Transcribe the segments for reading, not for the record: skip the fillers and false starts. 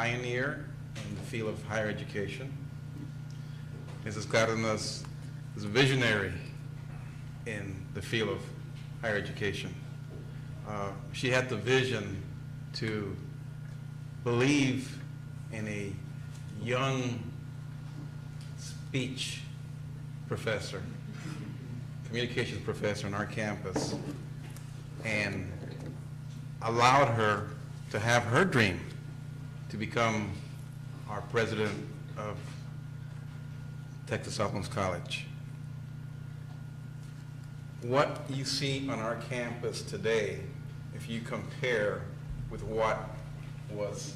pioneer in the field of higher education. Mrs. Cardenas is a visionary in the field of higher education. She had the vision to believe in a young speech professor, communications professor on our campus, and allowed her to have her dream to become our president of Texas Southlands College. What you see on our campus today, if you compare with what was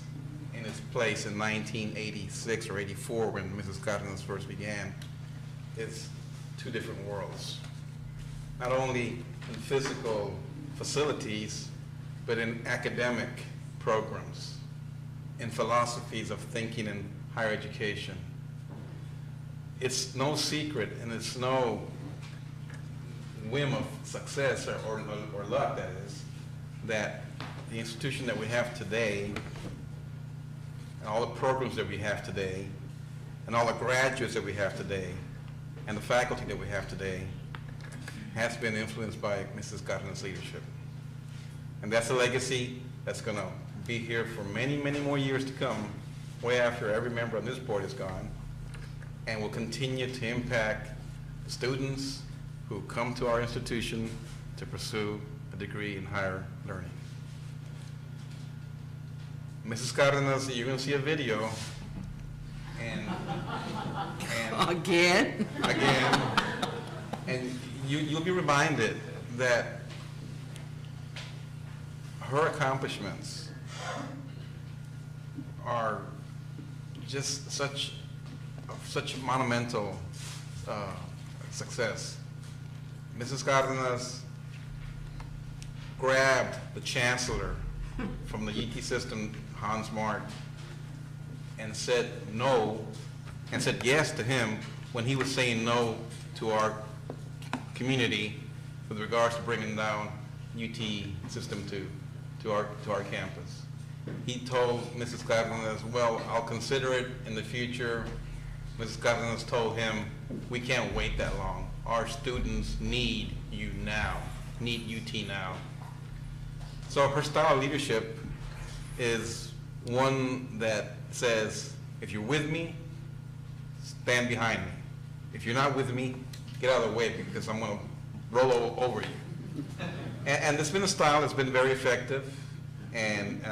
in its place in 1986 or 84 when Mrs. Cardenas first began, is two different worlds. Not only in physical facilities, but in academic programs, in philosophies of thinking in higher education. It's no secret, and it's no whim of success or luck, that is, that the institution that we have today and all the programs that we have today and all the graduates that we have today and the faculty that we have today has been influenced by Mrs. Cardenas' leadership. And that's a legacy that's going to be here for many, many more years to come, way after every member on this board is gone, and will continue to impact students who come to our institution to pursue a degree in higher learning. Mrs. Cardenas, you're going to see a video, and Again? and you'll be reminded that her accomplishments are just such monumental success. Mrs. Cardenas grabbed the chancellor from the ET system, Hans Mark, and said no, and said yes to him when he was saying no to our community with regards to bringing down UT system to our campus. He told Mrs. Cardenas, well, I'll consider it in the future. Mrs. Cardenas told him, we can't wait that long. Our students need you now, need UT now. So her style of leadership is one that says, if you're with me, stand behind me. If you're not with me, get out of the way because I'm going to roll over you. And it's been a style that's been very effective, and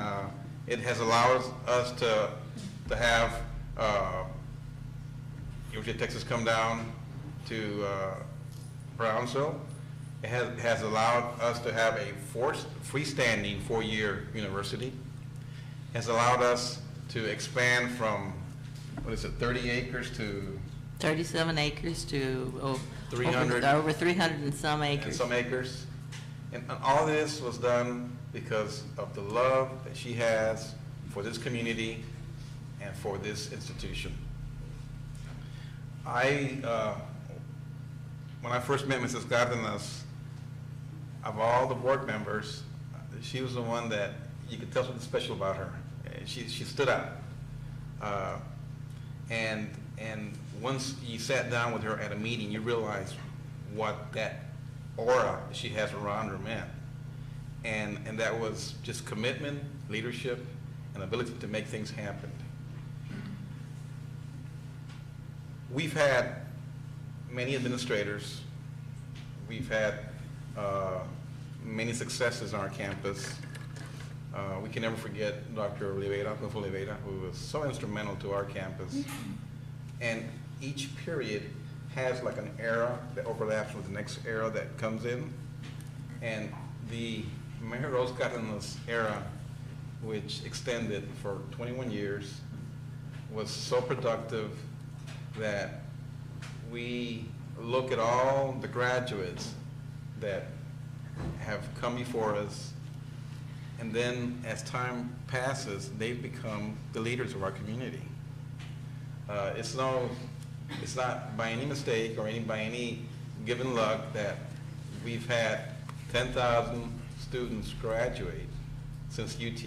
it has allowed us to have University of Texas come down to Brownsville. It has allowed us to have a freestanding four-year university. It has allowed us to expand from, 30 acres to 37 acres to 300, over 300 and some acres. And some acres. And all this was done because of the love that she has for this community and for this institution. When I first met Mrs. Cardenas, of all the board members, she was the one that you could tell something special about her. She stood out. And once you sat down with her at a meeting, you realize what that aura she has around her meant. And that was just commitment, leadership, and ability to make things happen. We've had many administrators. We've had many successes on our campus. We can never forget Dr. Oliveira, who was so instrumental to our campus. And each period has like an era that overlaps with the next era that comes in. And the Mayor Rose Cardenas era, which extended for 21 years, was so productive that we look at all the graduates that have come before us, and then as time passes, they've become the leaders of our community. It's not by any mistake or by any given luck that we've had 10,000 students graduate since UT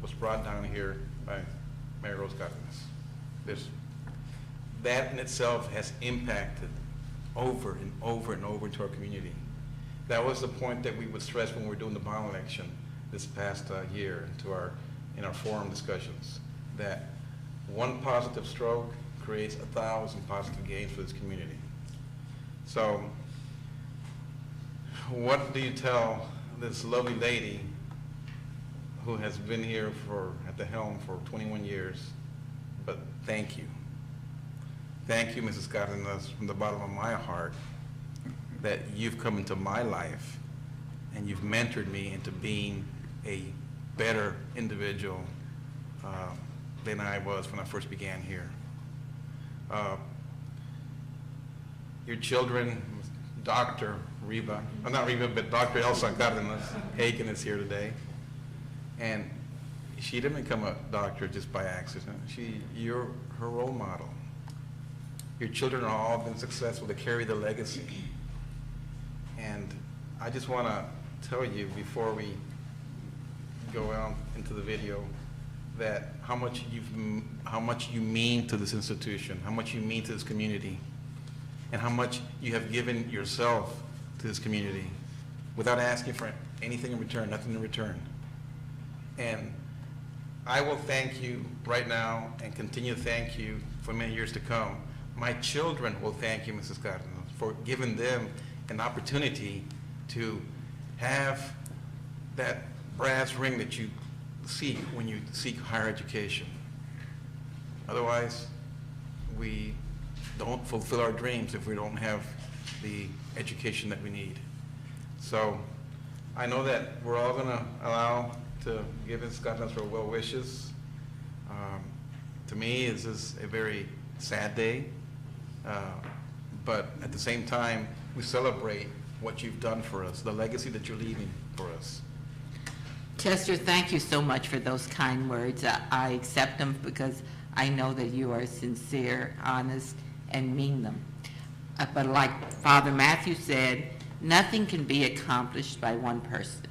was brought down here by Rose Cardenas. That in itself has impacted over and over and over into our community. That was the point that we would stress when we were doing the bond election this past year in our forum discussions, that one positive stroke creates 1,000 positive gains for this community. So what do you tell this lovely lady who has been here at the helm for 21 years, but thank you. Thank you, Mrs. Cardenas, from the bottom of my heart, that you've come into my life and you've mentored me into being a better individual than I was when I first began here. Your children, Dr. Reba, not Reba, but Dr. Elsa Cardenas Aiken is here today. And she didn't become a doctor just by accident. You're her role model. Your children are all been successful to carry the legacy. And I just want to tell you before we go out into the video that how much you mean to this institution, how much you mean to this community, and how much you have given yourself to this community without asking for anything in return, nothing in return. And I will thank you right now and continue to thank you for many years to come. My children will thank you, Mrs. Cardenas, for giving them an opportunity to have that brass ring that you seek when you seek higher education. Otherwise, we don't fulfill our dreams if we don't have the education that we need. So I know that we're all going to allow to give Mrs. Cardenas her well wishes. To me, this is a very sad day, but at the same time, we celebrate what you've done for us, the legacy that you're leaving for us. Chester, thank you so much for those kind words. I accept them because I know that you are sincere, honest, and mean them. But like Father Matthew said, nothing can be accomplished by one person.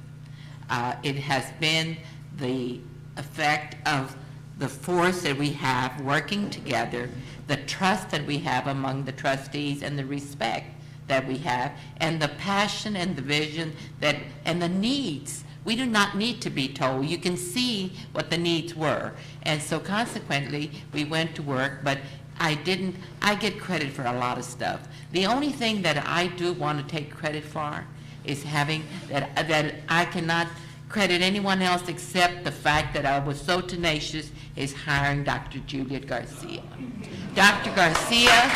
It has been the effect of the force that we have working together, the trust that we have among the trustees, and the respect that we have, and the passion and the vision and the needs. We do not need to be told. You can see what the needs were. And so consequently, we went to work, but I get credit for a lot of stuff. The only thing that I do want to take credit for is having that I cannot credit anyone else except the fact that I was so tenacious is hiring Dr. Juliet Garcia. Dr. Garcia,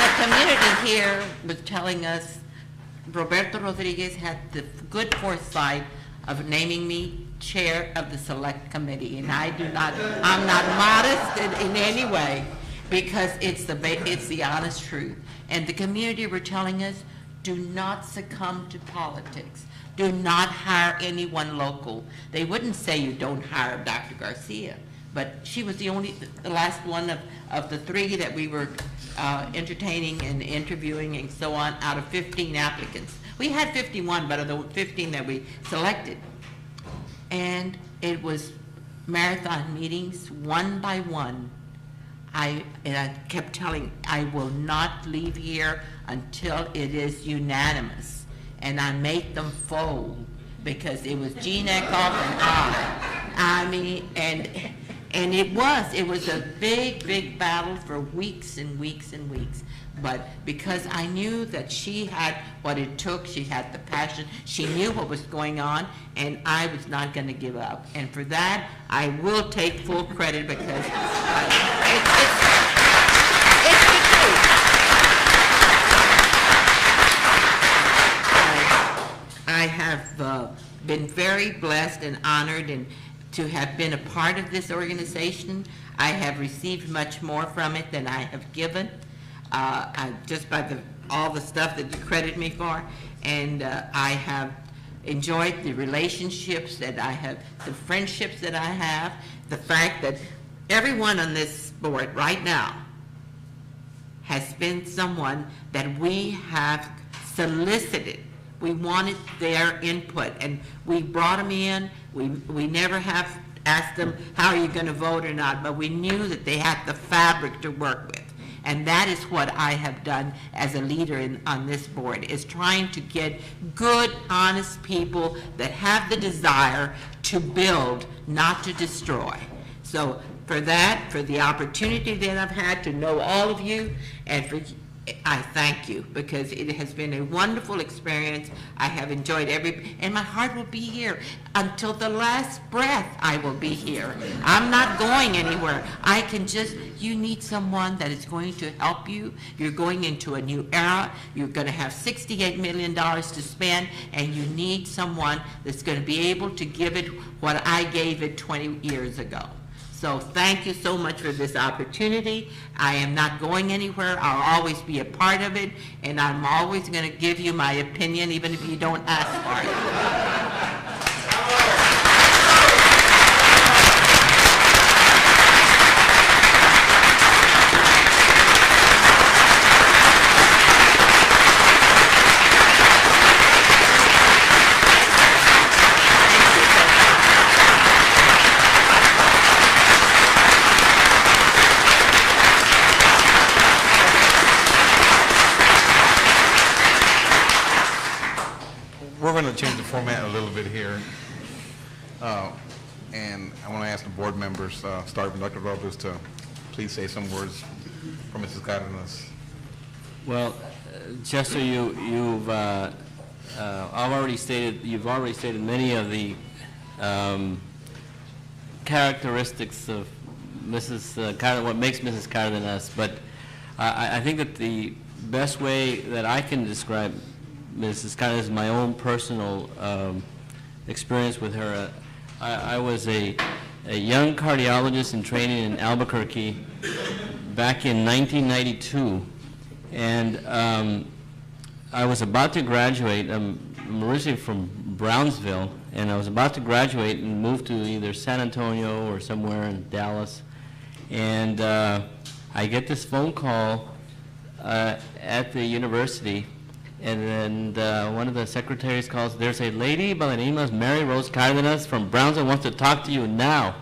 the community here was telling us Roberto Rodriguez had the good foresight of naming me chair of the select committee, and I'm not modest in any way, because it's the honest truth. And the community were telling us, do not succumb to politics. Do not hire anyone local. They wouldn't say you don't hire Dr. Garcia, but she was the last one of the three that we were entertaining and interviewing and so on out of 15 applicants. We had 51, but of the 15 that we selected. And it was marathon meetings, one by one. I kept telling, I will not leave here until it is unanimous. And I made them fold because it was Gene Eckhoff and I mean, and it was a big, big battle for weeks and weeks and weeks. But because I knew that she had what it took, she had the passion, she knew what was going on, and I was not going to give up. And for that, I will take full credit because it's the truth. I have been very blessed and honored and to have been a part of this organization. I have received much more from it than I have given. Just by all the stuff that you credit me for, and I have enjoyed the relationships that I have, the friendships that I have, the fact that everyone on this board right now has been someone that we have solicited. We wanted their input, and we brought them in. We never have asked them, how are you going to vote or not, but we knew that they had the fabric to work with. And that is what I have done as a leader on this board, is trying to get good, honest people that have the desire to build, not to destroy. So for that, for the opportunity that I've had to know all of you, and I thank you, because it has been a wonderful experience. I have enjoyed and my heart will be here until the last breath. I will be here. I'm not going anywhere. You need someone that is going to help you. You're going into a new era. You're going to have $68 million to spend, and you need someone that's going to be able to give it what I gave it 20 years ago. So thank you so much for this opportunity. I am not going anywhere. I'll always be a part of it, and I'm always going to give you my opinion, even if you don't ask for it. We're going to change the format a little bit here. And I want to ask the board members, starting with Dr. Robles, to please say some words for Mrs. Cardenas. Well, Chester, you've already stated many of the characteristics of Mrs. Cardenas, what makes Mrs. Cardenas, but I think that the best way that I can describe Mrs. Cardenas is my own personal experience with her. I was a young cardiologist in training in Albuquerque back in 1992, and I was about to graduate. I'm originally from Brownsville, and I was about to graduate and move to either San Antonio or somewhere in Dallas, and I get this phone call at the university, and then one of the secretaries calls, there's a lady by the name of Mary Rose Cardenas from Brownsville wants to talk to you now.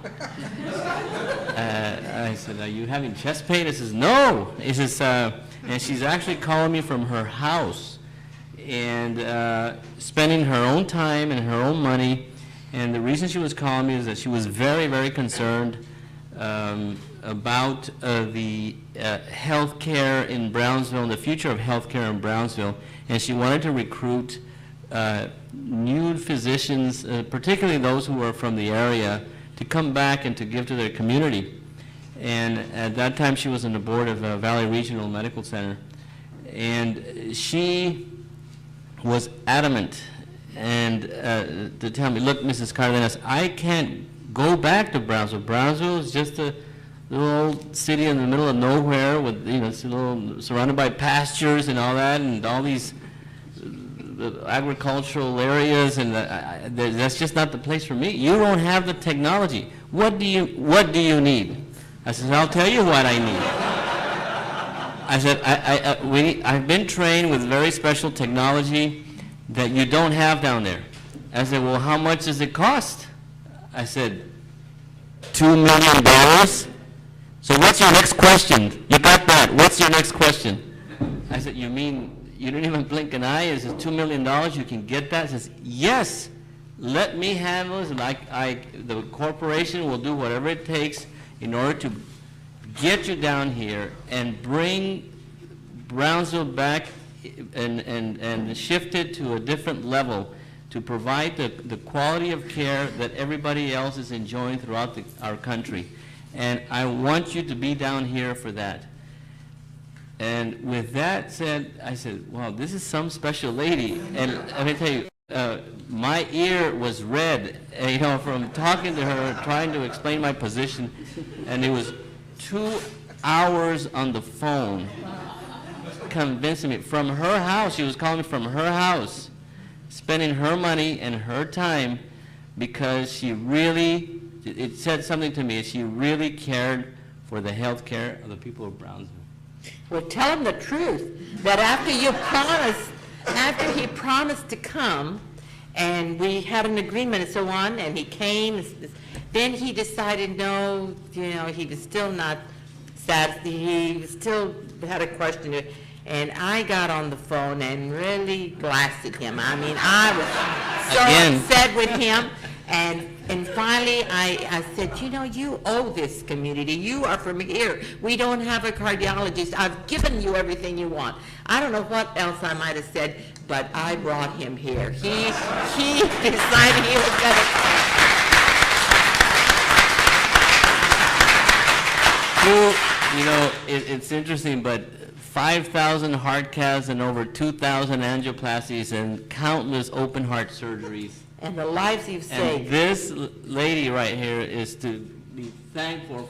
I said, are you having chest pain? He says, no. He says, and she's actually calling me from her house and spending her own time and her own money. And the reason she was calling me is that she was very, very concerned about the health care in Brownsville and the future of health care in Brownsville. And she wanted to recruit new physicians, particularly those who were from the area, to come back and to give to their community. And at that time, she was on the board of Valley Regional Medical Center. And she was adamant and to tell me, look, Mrs. Cardenas, I can't go back to Brownsville. Brownsville is just a little old city in the middle of nowhere with, it's a little surrounded by pastures and all that, and all these agricultural areas, and that's just not the place for me. You don't have the technology. What do you need? I said, I'll tell you what I need. I said, I've been trained with very special technology that you don't have down there. I said, well, how much does it cost? I said, $2 million. So what's your next question? You got that. What's your next question? I said, you mean you didn't even blink an eye? Is it $2 million? You can get that? He says, yes. Let me handle this, and the corporation will do whatever it takes in order to get you down here and bring Brownsville back and shift it to a different level to provide the quality of care that everybody else is enjoying throughout our country. And I want you to be down here for that. And with that said, I said, wow, this is some special lady. And let me tell you, my ear was red, from talking to her, trying to explain my position. And it was 2 hours on the phone convincing me from her house. She was calling me from her house, spending her money and her time because she really, it said something to me, she really cared for the health care of the people of Brownsville. Well, tell them the truth, that after you promised After he promised to come, and we had an agreement and so on, and he came, then he decided, no, he was still not satisfied, he still had a question, and I got on the phone and really blasted him. I mean, I was so Again. upset with him, and finally I said, you owe this community. You are from here. We don't have a cardiologist. I've given you everything you want. I don't know what else I might have said, but I brought him here. He decided he was going to. It's interesting, but 5,000 heart caths and over 2,000 angioplasties and countless open heart surgeries. and the lives you've And saved. this lady right here is to be thankful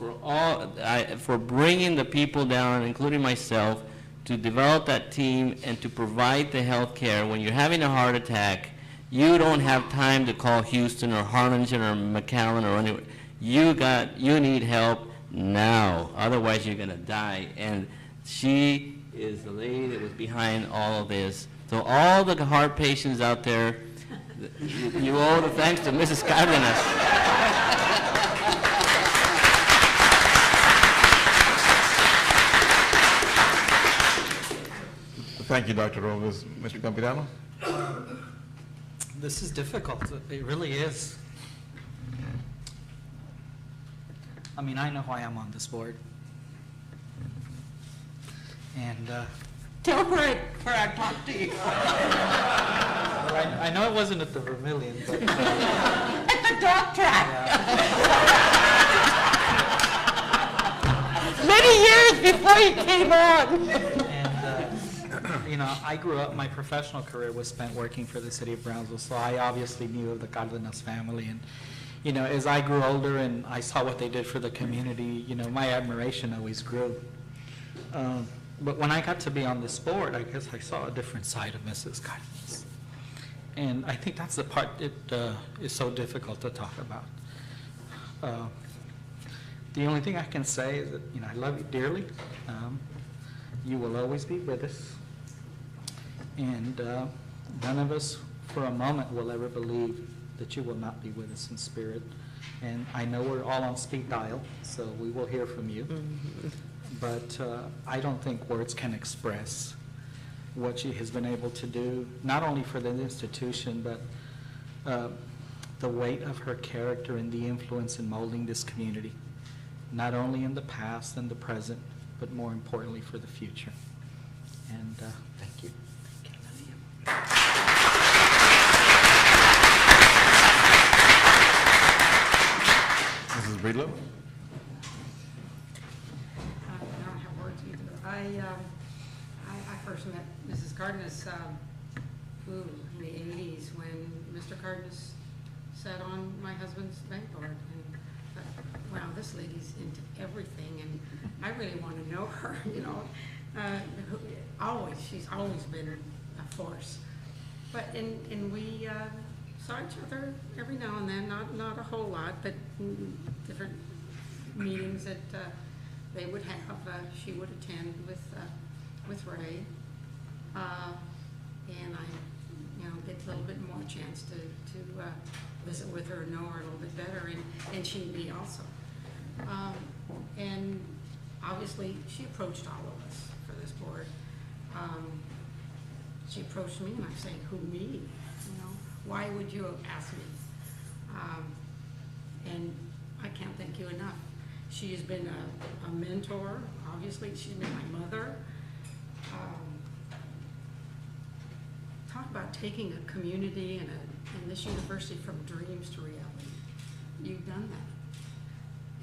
for bringing the people down, including myself, to develop that team and to provide the health care. When you're having a heart attack, you don't have time to call Houston or Harlingen or McAllen or anywhere. You need help now, otherwise you're gonna die. And she is the lady that was behind all of this. So all the heart patients out there, you owe the thanks to Mrs. Cardenas. Thank you, Dr. Robles. Mr. Campirano? This is difficult. It really is. I mean, I know why I'm on this board. And Tell her I talked to you. I know it wasn't at the Vermilion, but At the dog track. Many years before you came on. and I grew up, my professional career was spent working for the city of Brownsville, so I obviously knew of the Cardenas family. And, as I grew older and I saw what they did for the community, my admiration always grew. But when I got to be on this board, I guess I saw a different side of Mrs. Cardenas. And I think that's the part that is so difficult to talk about. The only thing I can say is that, I love you dearly. You will always be with us. And none of us for a moment will ever believe that you will not be with us in spirit. And I know we're all on speed dial, so we will hear from you. Mm-hmm. But I don't think words can express what she has been able to do, not only for the institution, but the weight of her character and the influence in molding this community, not only in the past and the present, but more importantly for the future. And thank you. Mrs. Breedlove? I don't have words either. I first met Mrs. Cardenas, in the 80s when Mr. Cardenas sat on my husband's bank board, and thought, wow, this lady's into everything, and I really want to know her, she's always been a force. But, and we saw each other every now and then, not a whole lot, but different meetings that they would have, she would attend with Ray. And I, get a little bit more chance to visit with her and know her a little bit better, and she me also. And obviously, she approached all of us for this board. She approached me, and I'm saying, who, me? Why would you ask me? And I can't thank you enough. She has been a mentor, obviously. She's been my mother. Talk about taking a community and this university from dreams to reality. You've done that.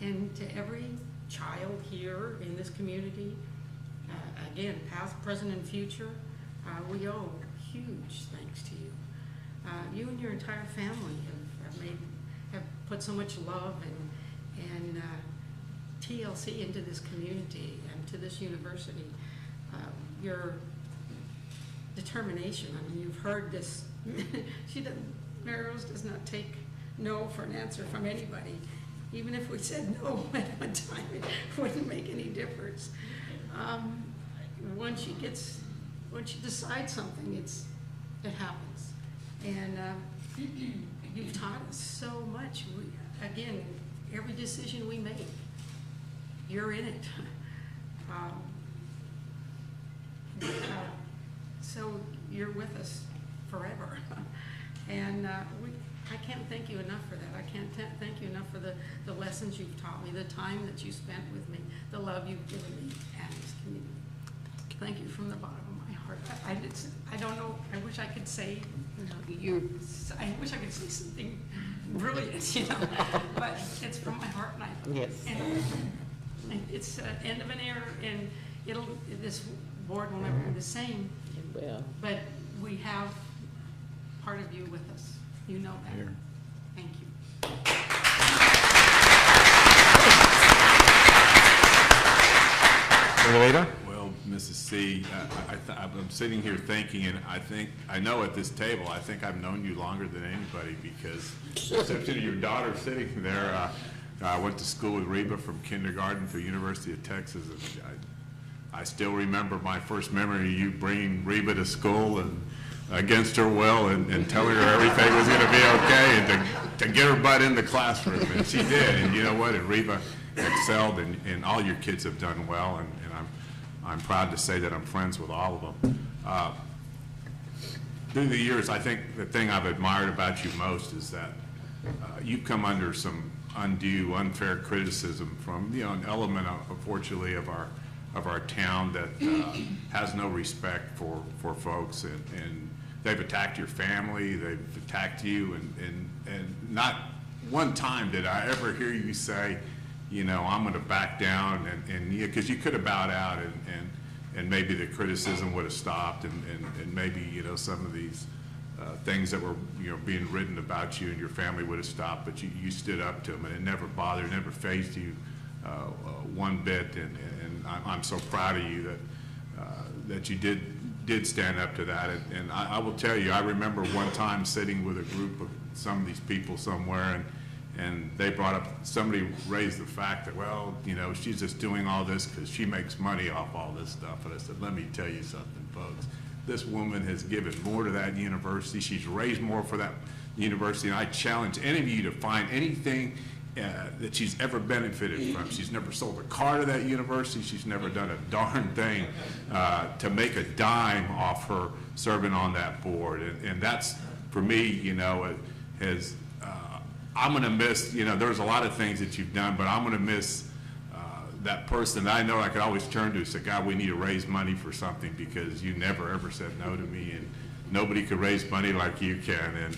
And to every child here in this community, again, past, present, and future, we owe huge thanks to you. You and your entire family have put so much love and TLC into this community and to this university. Your determination, you've heard this. Mary Rose does not take no for an answer from anybody. Even if we said no at one time, it wouldn't make any difference. Once she decides something, It happens. And you've taught us so much. Again, every decision we make, you're in it. So you're with us forever. And I can't thank you enough for that. I can't thank you enough for the lessons you've taught me, the time that you spent with me, the love you've given me and this community. Thank you from the bottom of my heart. I don't know, I wish I could say, I wish I could say something brilliant, but it's from my heart, and Yes. and it's an end of an era, and this board will never be the same, Well, but we have part of you with us. You know that. Here. Thank you. Well, Mrs. C, I'm sitting here thinking, and I know at this table, I think I've known you longer than anybody, because except your daughter sitting there, I went to school with Reba from kindergarten through University of Texas, and I still remember my first memory of you bringing Reba to school and against her will and telling her everything was going to be okay and to get her butt in the classroom, and she did. And you know what? And Reba excelled, and all your kids have done well, and I'm proud to say that I'm friends with all of them. Through the years, I think the thing I've admired about you most is that you've come under some undue, unfair criticism from an element, unfortunately, of our town that has no respect for folks, and they've attacked your family, they've attacked you, and not one time did I ever hear you say, I'm going to back down, and because you could have bowed out, and maybe the criticism would have stopped, and maybe some of these things that were being written about you and your family would have stopped, but you stood up to them, and it never bothered, never fazed you one bit, and I'm so proud of you that you did stand up to that, and I will tell you, I remember one time sitting with a group of some of these people somewhere, and they brought up, somebody raised the fact that, well, she's just doing all this because she makes money off all this stuff. And I said, let me tell you something, folks. This woman has given more to that university. She's raised more for that university. And I challenge any of you to find anything that she's ever benefited from. She's never sold a car to that university. She's never done a darn thing to make a dime off her serving on that board. And that's, for me, has I'm going to miss, there's a lot of things that you've done, but I'm going to miss that person that I know I could always turn to and say, God, we need to raise money for something, because you never, ever said no to me, and nobody could raise money like you can. And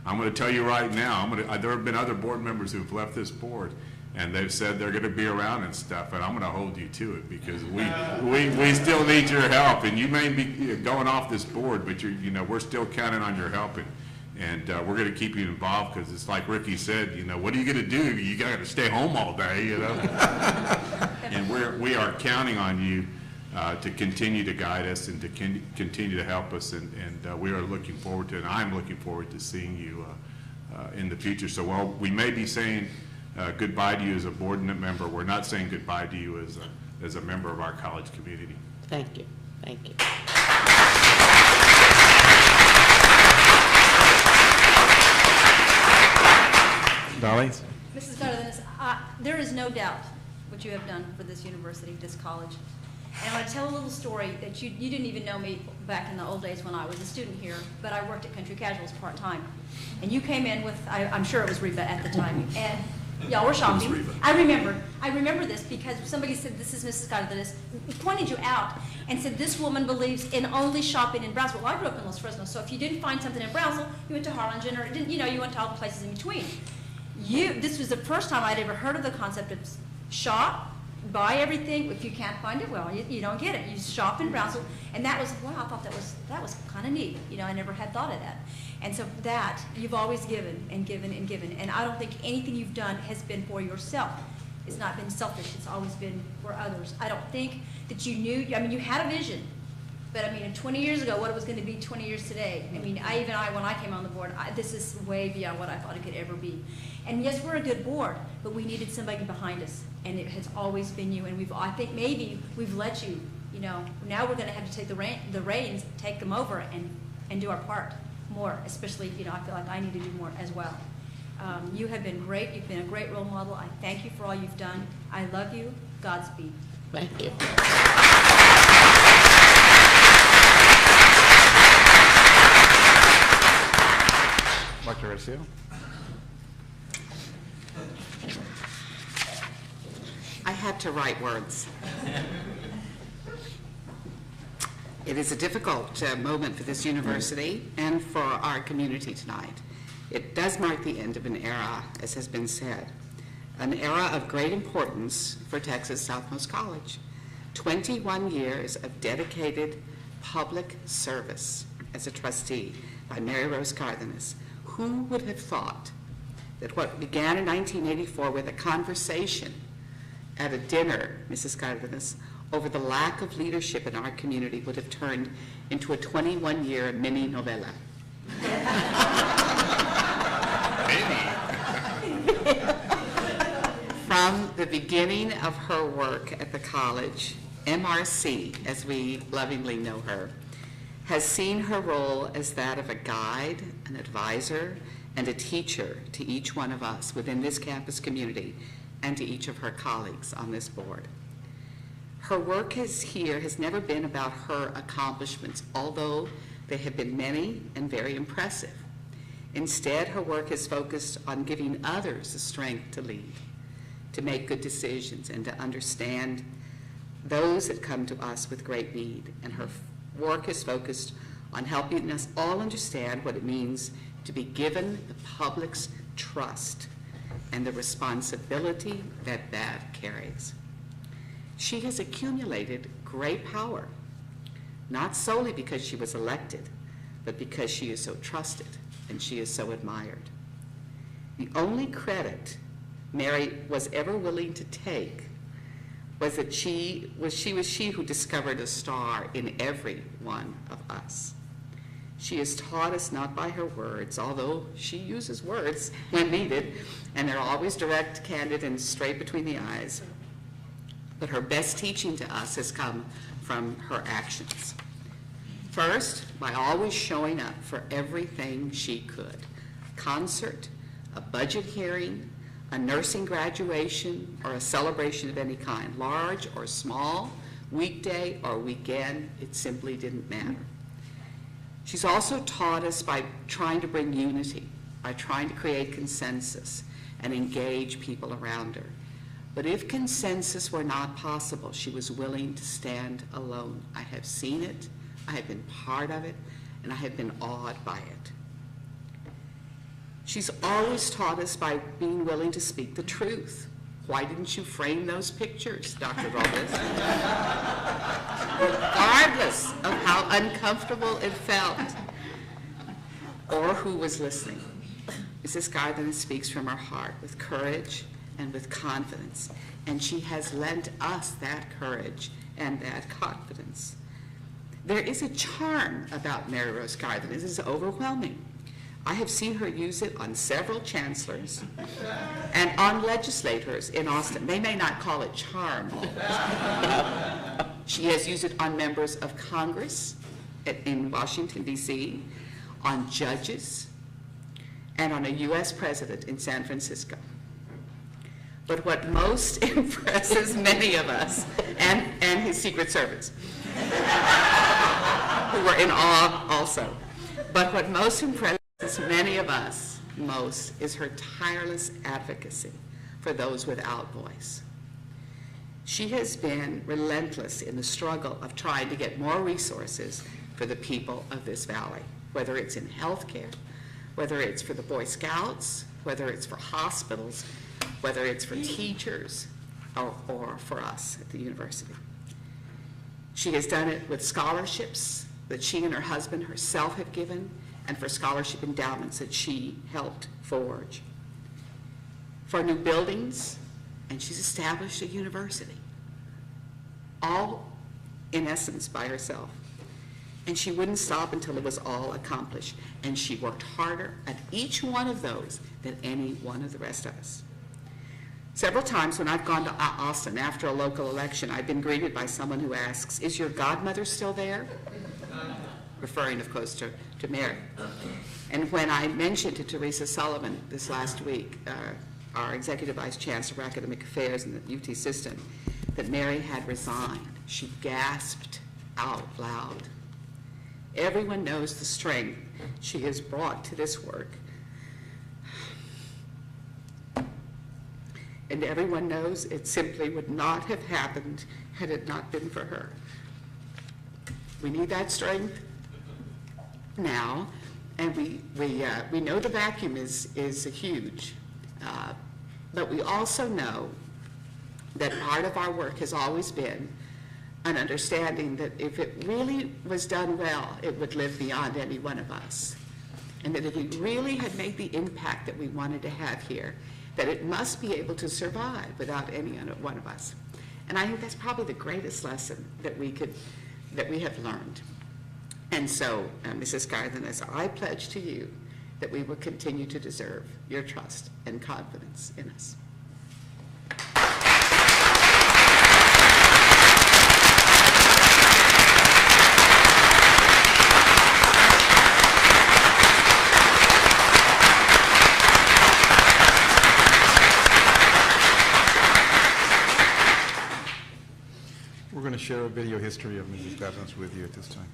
I'm going to tell you right now, there have been other board members who've left this board, and they've said they're going to be around and stuff, and I'm going to hold you to it, because we still need your help. And you may be going off this board, but we're still counting on your help. And we're going to keep you involved, because it's like Ricky said, what are you going to do? You got to stay home all day, And we are counting on you to continue to guide us and to continue to help us. And we are looking forward to, and I'm looking forward to seeing you in the future. So while we may be saying goodbye to you as a board member, we're not saying goodbye to you as a member of our college community. thank you, thank you. Dolly? Mrs. Cardenas, there is no doubt what you have done for this university, this college. And I want to tell a little story that you didn't even know me back in the old days when I was a student here, but I worked at Country Casuals part-time. And you came in with, I'm sure it was Reba at the time, and y'all were shopping. I remember this because somebody said, this is Mrs. Cardenas, pointed you out and said, this woman believes in only shopping in Brownsville. Well, I grew up in Los Fresnos, so if you didn't find something in Brownsville, you went to Harlingen, or you went to all the places in between. This was the first time I'd ever heard of the concept of shop, buy everything. If you can't find it, well, you don't get it. You shop in Brownsville, and that was, wow, I thought that was kind of neat. I never had thought of that. And so that, you've always given and given and given, and I don't think anything you've done has been for yourself. It's not been selfish, it's always been for others. I don't think that you knew, you had a vision, but 20 years ago, what it was going to be 20 years today. when I came on the board, this is way beyond what I thought it could ever be. And yes, we're a good board, but we needed somebody behind us, and it has always been you. And I think maybe we've let you. Now we're going to have to take the reins, take them over, and do our part more, especially, you know, I feel like I need to do more as well. You have been great. You've been a great role model. I thank you for all you've done. I love you. Godspeed. Thank you. Dr. Garcia? I had to write words. It is a difficult moment for this university and for our community tonight. It does mark the end of an era, as has been said, an era of great importance for Texas Southmost College. 21 years of dedicated public service as a trustee by Mary Rose Cardenas. Who would have thought that what began in 1984 with a conversation at a dinner, Mrs. Cardenas, over the lack of leadership in our community would have turned into a 21-year mini novella? From the beginning of her work at the college, MRC, as we lovingly know her, has seen her role as that of a guide, an advisor, and a teacher to each one of us within this campus community and to each of her colleagues on this board. Her work here has never been about her accomplishments, although they have been many and very impressive. Instead, her work is focused on giving others the strength to lead, to make good decisions, and to understand those that come to us with great need. And her work is focused on helping us all understand what it means to be given the public's trust and the responsibility that that carries. She has accumulated great power, not solely because she was elected, but because she is so trusted and she is so admired. The only credit Mary was ever willing to take was that she was she who discovered a star in every one of us. She has taught us not by her words, although she uses words when needed, and they're always direct, candid, and straight between the eyes. But her best teaching to us has come from her actions. First, by always showing up for everything she could. A concert, a budget hearing, a nursing graduation, or a celebration of any kind, large or small, weekday or weekend, it simply didn't matter. She's also taught us by trying to bring unity, by trying to create consensus and engage people around her. But if consensus were not possible, she was willing to stand alone. I have seen it, I have been part of it, and I have been awed by it. She's always taught us by being willing to speak the truth. Why didn't you frame those pictures, Dr. Robles? Regardless of how uncomfortable it felt or who was listening. Mrs. Cardenas speaks from her heart with courage and with confidence, and she has lent us that courage and that confidence. There is a charm about Mary Rose Cardenas. It is overwhelming. I have seen her use it on several chancellors and on legislators in Austin. They may not call it charm. She has used it on members of Congress in Washington, D.C., on judges, and on a U.S. president in San Francisco. But what most impresses many of us, and his Secret Service, who were in awe also, but what most impresses many of us most is her tireless advocacy for those without voice. She has been relentless in the struggle of trying to get more resources for the people of this valley, whether it's in healthcare, whether it's for the Boy Scouts, whether it's for hospitals, whether it's for teachers, or for us at the university. She has done it with scholarships that she and her husband herself have given, and for scholarship endowments that she helped forge. For new buildings, and she's established a university, all in essence by herself. And she wouldn't stop until it was all accomplished. And she worked harder at each one of those than any one of the rest of us. Several times when I've gone to Austin after a local election, I've been greeted by someone who asks, "Is your godmother still there?" referring, of course, to Mary. And when I mentioned to Teresa Sullivan this last week, our Executive Vice Chancellor for Academic Affairs in the UT system, that Mary had resigned, she gasped out loud. Everyone knows the strength she has brought to this work. And everyone knows it simply would not have happened had it not been for her. We need that strength now, and we know the vacuum is huge, but we also know that part of our work has always been an understanding that if it really was done well, it would live beyond any one of us. And that if we really had made the impact that we wanted to have here, that it must be able to survive without any one of us. And I think that's probably the greatest lesson that we have learned. And so, Mrs. Cardenas, I pledge to you that we will continue to deserve your trust and confidence in us. We're going to share a video history of Mrs. Cardenas with you at this time.